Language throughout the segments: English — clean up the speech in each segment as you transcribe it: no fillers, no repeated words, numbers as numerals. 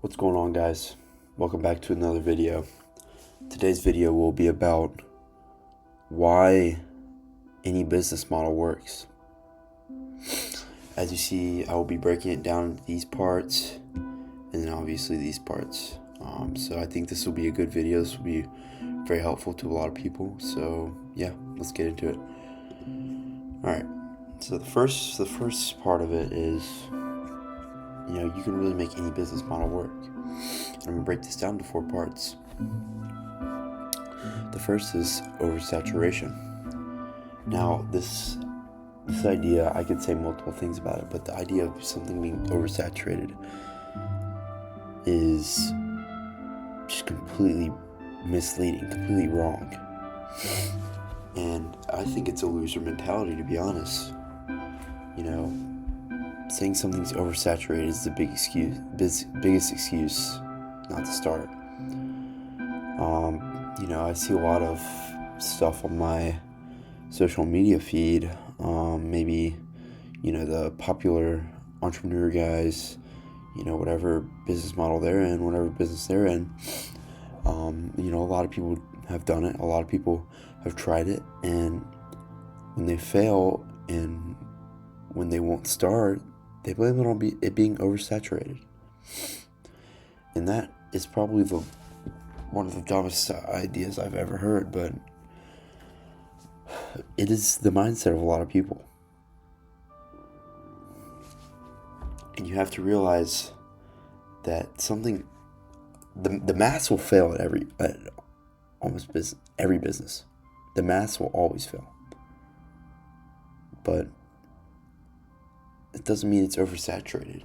What's going on, guys? Welcome back to another video. Today's video will be about why any business model works. As you see, I will be breaking it down into these parts and then obviously these parts. So I think this will be a good video. This will be very helpful to a lot of people. So yeah, let's get into it. Alright, so the first part of it is, you can really make any business model work. I'm going to break this down to 4 parts. The first is oversaturation. Now, this idea, I could say multiple things about it, but the idea of something being oversaturated is just completely misleading, completely wrong. And I think it's a loser mentality, to be honest. Saying something's oversaturated is the biggest excuse not to start. I see a lot of stuff on my social media feed. Maybe, the popular entrepreneur guys, whatever business model they're in, whatever business they're in. A lot of people have done it. A lot of people have tried it. And when they fail and when they won't start, they blame it on it being oversaturated. And that is probably one of the dumbest ideas I've ever heard, but it is the mindset of a lot of people. And you have to realize that the mass will fail at almost every business. The mass will always fail. But it doesn't mean it's oversaturated.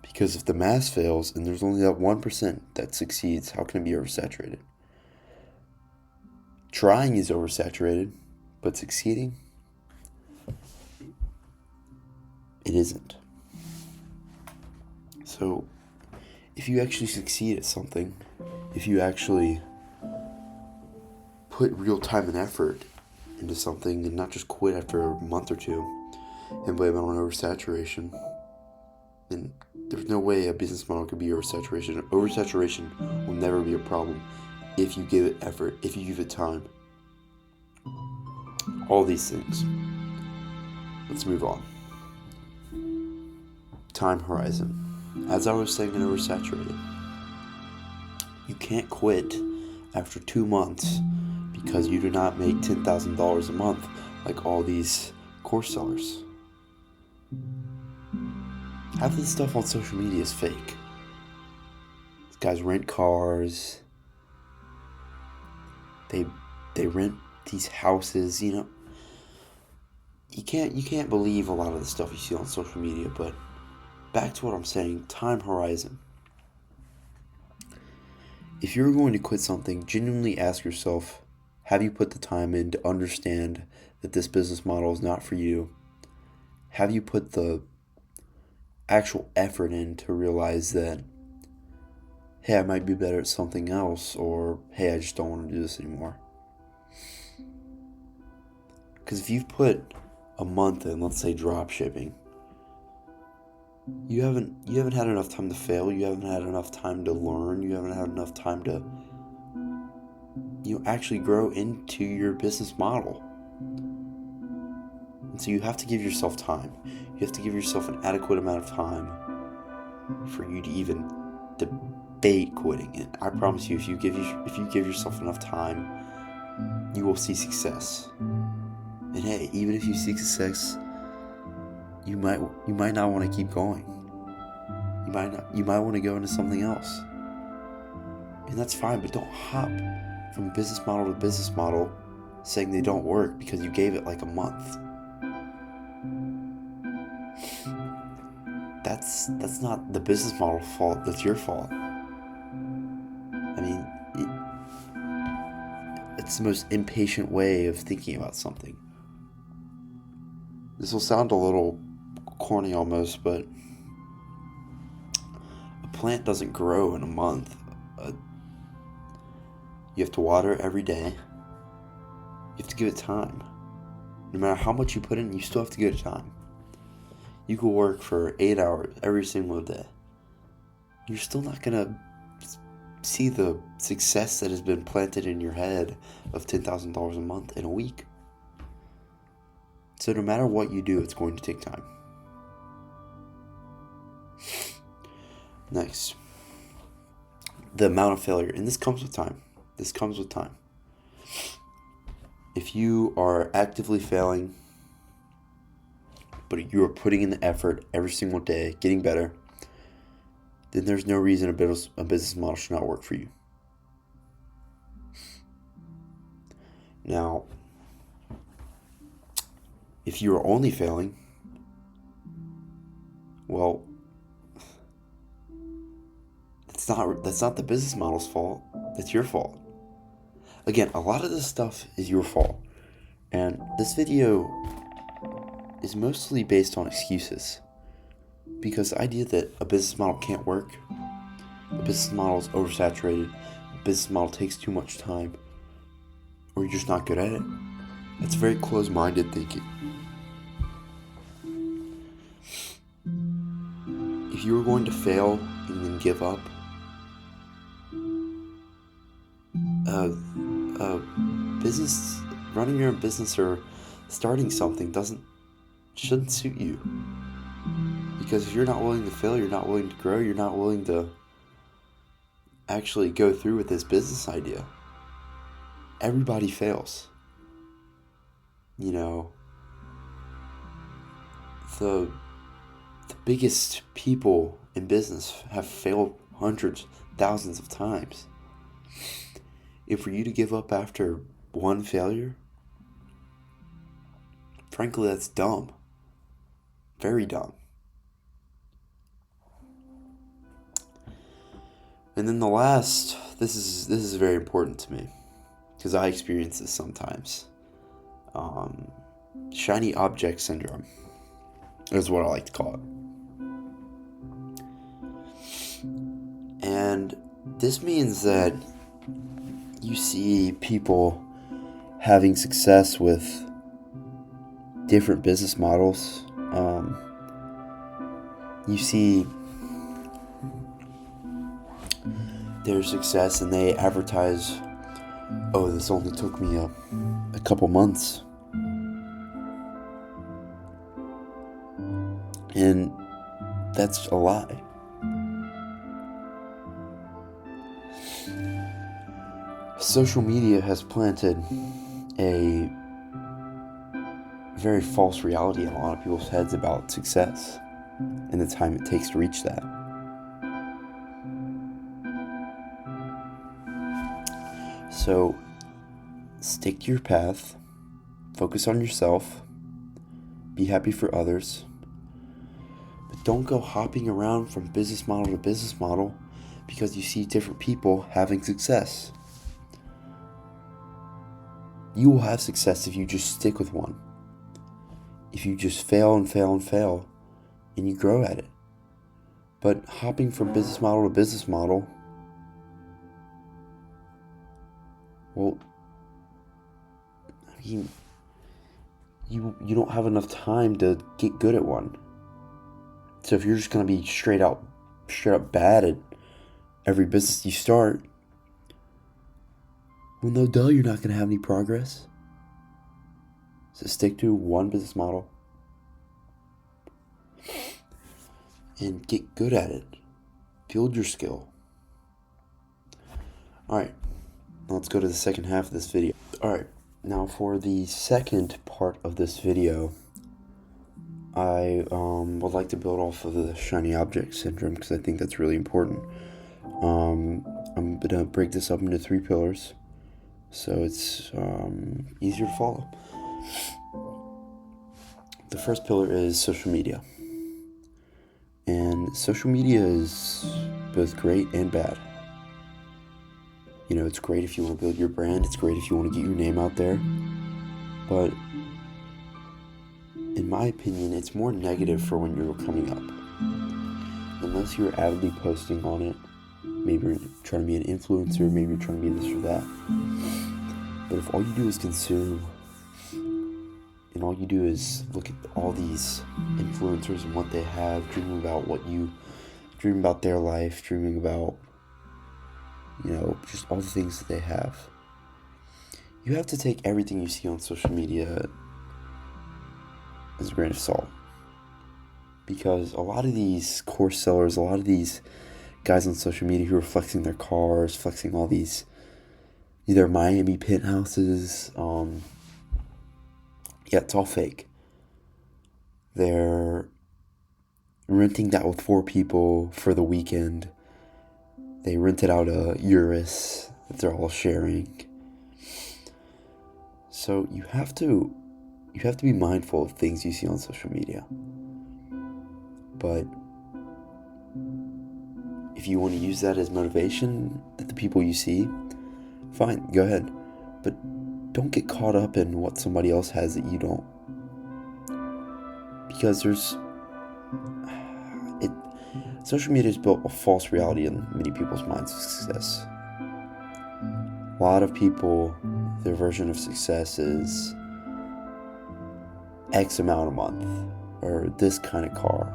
Because if the mass fails and there's only that 1% that succeeds, how can it be oversaturated? Trying is oversaturated, but succeeding, it isn't. So, if you actually succeed at something, if you actually put real time and effort into something and not just quit after a month or two and blame it on oversaturation, then there's no way a business model could be oversaturation. Oversaturation will never be a problem if you give it effort, if you give it time. All these things. Let's move on. Time horizon. As I was saying in oversaturated, you can't quit after 2 months because you do not make $10,000 a month like all these course sellers. Half of the stuff on social media is fake. These guys rent cars. They rent these houses, You can't believe a lot of the stuff you see on social media, but back to what I'm saying, time horizon. If you're going to quit something, genuinely ask yourself, have you put the time in to understand that this business model is not for you? Have you put the actual effort in to realize that, hey, I might be better at something else, or hey, I just don't want to do this anymore? Because if you've put a month in, let's say, drop shipping, you haven't had enough time to fail. You haven't had enough time to learn. You haven't had enough time to actually grow into your business model. And so you have to give yourself time. You have to give yourself an adequate amount of time for you to even debate quitting. And I promise you, if you give yourself enough time, you will see success. And hey, even if you see success, you might not want to keep going. You might want to go into something else. And that's fine, but don't hop from business model to business model saying they don't work because you gave it like a month. That's not the business model fault, that's your fault. I mean, it's the most impatient way of thinking about something. This will sound a little corny almost, but a plant doesn't grow in a month. You have to water it every day. You have to give it time. No matter how much you put in, you still have to give it time. You could work for 8 hours every single day. you're still not gonna see the success that has been planted in your head of $10,000 a month in a week. So no matter what you do, it's going to take time. Next, the amount of failure, and this comes with time. If you are actively failing, but you are putting in the effort every single day, getting better, then there's no reason a business model should not work for you. Now, if you are only failing, well, that's not the business model's fault. That's your fault. Again, a lot of this stuff is your fault. And this video is mostly based on excuses. Because the idea that a business model can't work, a business model is oversaturated, a business model takes too much time, or you're just not good at it, that's very closed-minded thinking. If you were going to fail and then give up, running your own business or starting something shouldn't suit you. Because if you're not willing to fail, you're not willing to grow, you're not willing to actually go through with this business idea. Everybody fails. You know, the biggest people in business have failed hundreds, thousands of times. And for you to give up after one failure, frankly, that's dumb. Very dumb. And then the last, this is very important to me, because I experience this sometimes. Shiny object syndrome is what I like to call it. And this means that you see people having success with different business models. You see their success and they advertise, oh, this only took me a couple months. And that's a lie. Social media has planted a very false reality in a lot of people's heads about success and the time it takes to reach that. So, stick to your path, focus on yourself, be happy for others, but don't go hopping around from business model to business model because you see different people having success. You will have success if you just stick with one. If you just fail and fail and fail, and you grow at it. But hopping from business model to business model, well, I mean, you don't have enough time to get good at one. So if you're just going to be straight up bad at every business you start, well, no duh, you're not going to have any progress. So stick to one business model and get good at it. Build your skill. Alright, let's go to the second half of this video. Alright, now for the second part of this video, I would like to build off of the shiny object syndrome because I think that's really important. I'm going to break this up into 3 pillars so it's easier to follow. The first pillar is social media. And social media is both great and bad. You know, it's great if you want to build your brand. It's great if you want to get your name out there. But in my opinion, it's more negative for when you're coming up. Unless you're avidly posting on it, maybe you're trying to be an influencer, maybe you're trying to be this or that. But if all you do is consume, and all you do is look at all these influencers and what they have, dream about what you dreaming about their life, dreaming about, just all the things that they have. You have to take everything you see on social media as a grain of salt. Because a lot of these course sellers, a lot of these guys on social media who are flexing their cars, flexing all these either Miami penthouses, it's all fake. They're renting that with 4 people for the weekend. They rented out a Urus that they're all sharing. So you have to be mindful of things you see on social media. But if you want to use that as motivation at the people you see, fine, go ahead. But don't get caught up in what somebody else has that you don't. Because social media has built a false reality in many people's minds of success. A lot of people, their version of success is X amount a month, or this kind of car.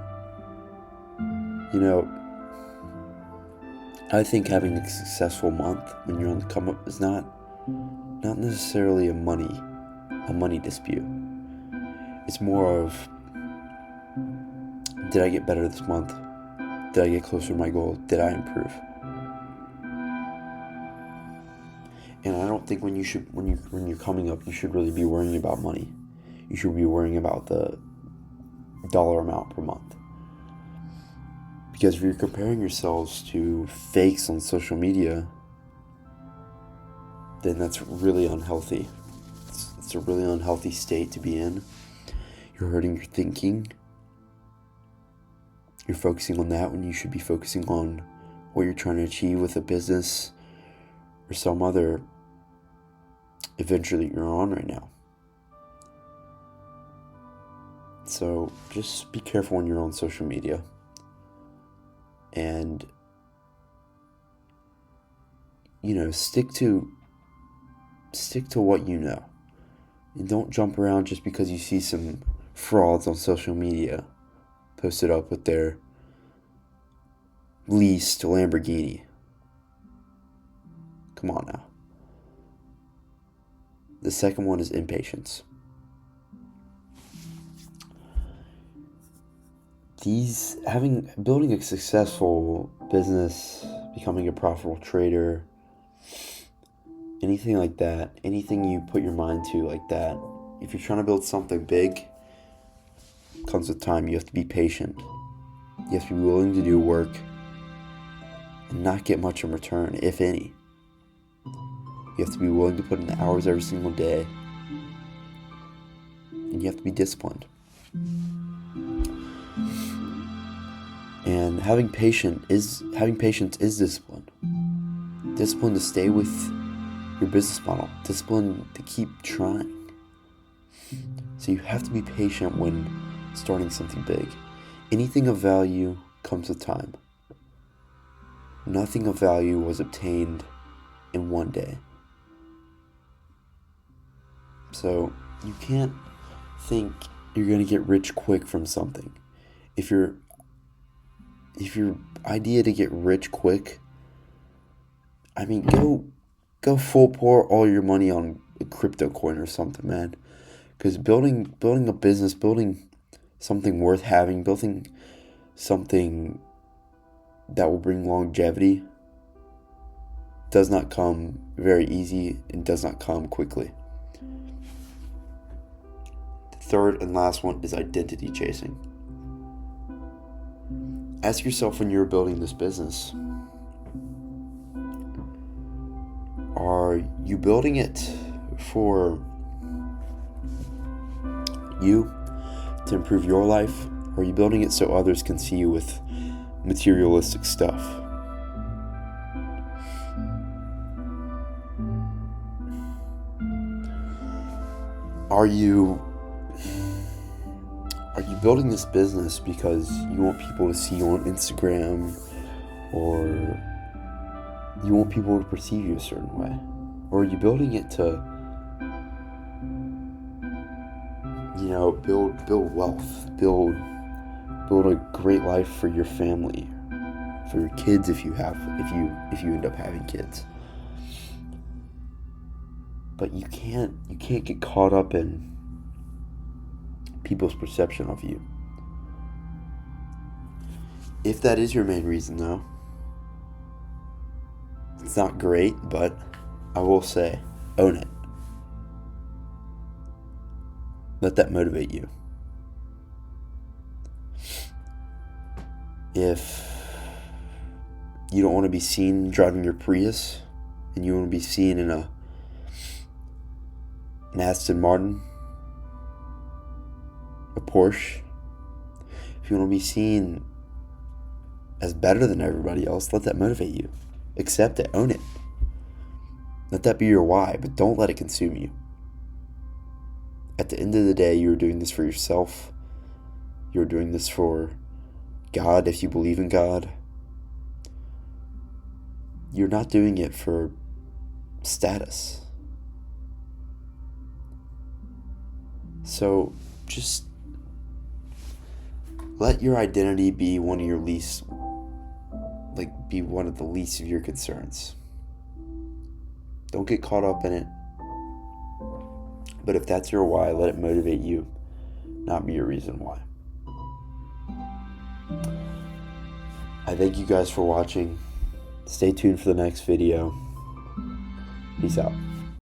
I think having a successful month when you're on the come up is not necessarily a money dispute. It's more of, did I get better this month? Did I get closer to my goal? Did I improve? And I don't think when you're coming up, you should really be worrying about money. You should be worrying about the dollar amount per month. Because if you're comparing yourselves to fakes on social media, then that's really unhealthy. It's a really unhealthy state to be in. You're hurting your thinking. You're focusing on that when you should be focusing on what you're trying to achieve with a business or some other adventure that you're on right now. So just be careful when you're on social media. And, stick to what you know. And don't jump around just because you see some frauds on social media posted up with their leased Lamborghini. Come on now. The second one is impatience. Building a successful business, becoming a profitable trader, anything like that, anything you put your mind to like that, if you're trying to build something big, comes with time. You have to be patient. You have to be willing to do work and not get much in return, if any. You have to be willing to put in the hours every single day, and you have to be disciplined. And having patience is discipline. Discipline to stay with your business model. Discipline to keep trying. So you have to be patient when starting something big. Anything of value comes with time. Nothing of value was obtained in one day. So you can't think you're going to get rich quick from something. If your idea to get rich quick, go full pour all your money on a crypto coin or something, man. Because building a business, building something worth having, building something that will bring longevity does not come very easy and does not come quickly. The third and last one is identity chasing. Ask yourself when you're building this business, are you building it for you to improve your life, or are you building it so others can see you with materialistic stuff? Are you building this business because you want people to see you on Instagram, or you want people to perceive you a certain way? Or are you building it to, build wealth, build a great life for your family, for your kids if you end up having kids. But you can't get caught up in people's perception of you. If that is your main reason, though, it's not great, but I will say, own it. Let that motivate you. If you don't want to be seen driving your Prius and you want to be seen in an Aston Martin, a Porsche, if you want to be seen as better than everybody else, let that motivate you. Accept it, own it. Let that be your why, but don't let it consume you. At the end of the day, you're doing this for yourself. You're doing this for God, if you believe in God. You're not doing it for status. So just let your identity be one of the least of your concerns. Don't get caught up in it. But if that's your why, let it motivate you, not be your reason why. I thank you guys for watching. Stay tuned for the next video. Peace out.